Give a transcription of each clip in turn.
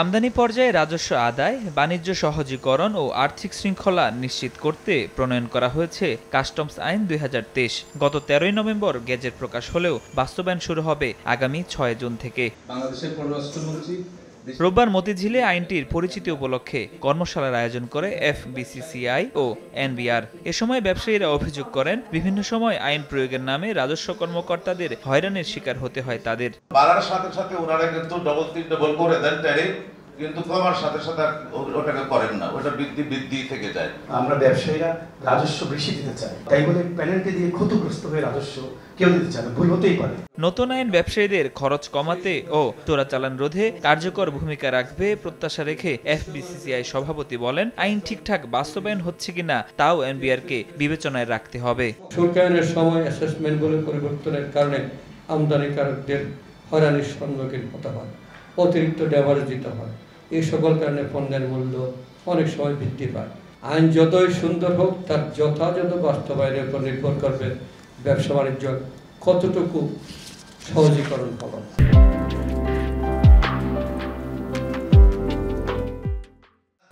আমদানি পর্যায়ে রাজস্ব আদায়, বাণিজ্য সহজীকরণ ও আর্থিক শৃঙ্খলা নিশ্চিত করতে প্রণয়ন করা হয়েছে কাস্টমস আইন ২০২৩। গত ১৩ই নভেম্বর গেজেট প্রকাশ হলেও বাস্তবায়ন শুরু হবে আগামী ৬ জুন থেকে। রোববার মতিঝিলে আইনটির পরিচিতি উপলক্ষে কর্মশালার আয়োজন করে এফবিসিসিআই ও এনবিআর। এ সময় ব্যবসায়ীরা অভিযোগ করেন, বিভিন্ন সময় আইন প্রয়োগের নামে রাজস্ব কর্মকর্তাদের হয়রানির শিকার হতে হয় তাদের। বাড়ার সাথে সাথে ওনারা কিন্তু ডবল করে দেন ট্যারিফ, কিন্তু কমার সাথে সাথে ওটাকে করেন না, ওটা বৃদ্ধি থেকে যায়। আমরা ব্যবসায়ীরা রাজস্ব বেশি দিতে চাই, তাই বলে পেনাল্টি দিয়ে ক্ষতিগ্রস্ত হয়ে রাজস্ব কেউ দিতে চায় না, ভুল হতেই পারে। নতুন আইন ব্যবসায়ীদের খরচ কমাতে ও চোরাচালান রোধে কার্যকর ভূমিকা রাখবে প্রত্যাশা রেখে এফবিসিসিআই সভাপতি বলেন, আইন ঠিকঠাক বাস্তবায়ন হচ্ছে কিনা তাও এনবিআরকে বিবেচনায় রাখতে হবে। শুল্কায়নের সময় অ্যাসেসমেন্টগুলো পরিবর্তনের কারণে আমদানিকারকদের হয়রানির সম্মুখীন হতে হয়, অতিরিক্ত ড্যামারেজ দিতে হয়। এই সকল কারণে পণ্যের মূল্য অনেক সময় বৃদ্ধি পায়। আইন যতই সুন্দর হোক, তার যথাযথ বাস্তবায়নের উপর নির্ভর করবে ব্যবসা বাণিজ্য কতটুকু সহজীকরণ হবে।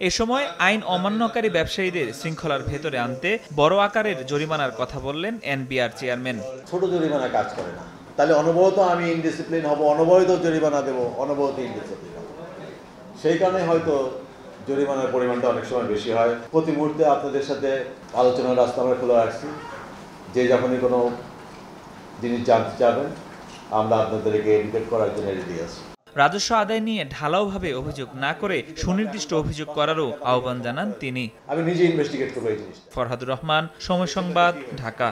এ সময় আইন অমান্যকারী ব্যবসায়ীদের শৃঙ্খলার ভেতরে আনতে বড় আকারের জরিমানার কথা বললেন এনবিআর চেয়ারম্যান। ছোট জরিমানা কাজ করে না, তাহলে অনবরত আমি ইনডিসিপ্লিন হব, অনবরত জরিমানা দেবো, অনবরত ইনডিসিপ্লিন হব। সেই কারণে হয়তো জরিমানার পরিমাণটা অনেক সময় বেশি হয়। প্রতি মুহূর্তে আপনাদের সাথে আলোচনার রাস্তা আমরা খোলা রাখছি, যে যখনই কোনো জিনিস জানতে চাবেন আমরা আপনাদেরকে এডুকেট করার জন্য রেডি আছি। রাজস্ব আদায় নিয়ে ঢালাওভাবে অভিযোগ না করে সুনির্দিষ্ট অভিযোগ করারও আহ্বান জানান তিনি। আমি নিজে ইনভেস্টিগেট করবো এই জিনিসটা। ফরহাদুর রহমান, সময় সংবাদ, ঢাকা।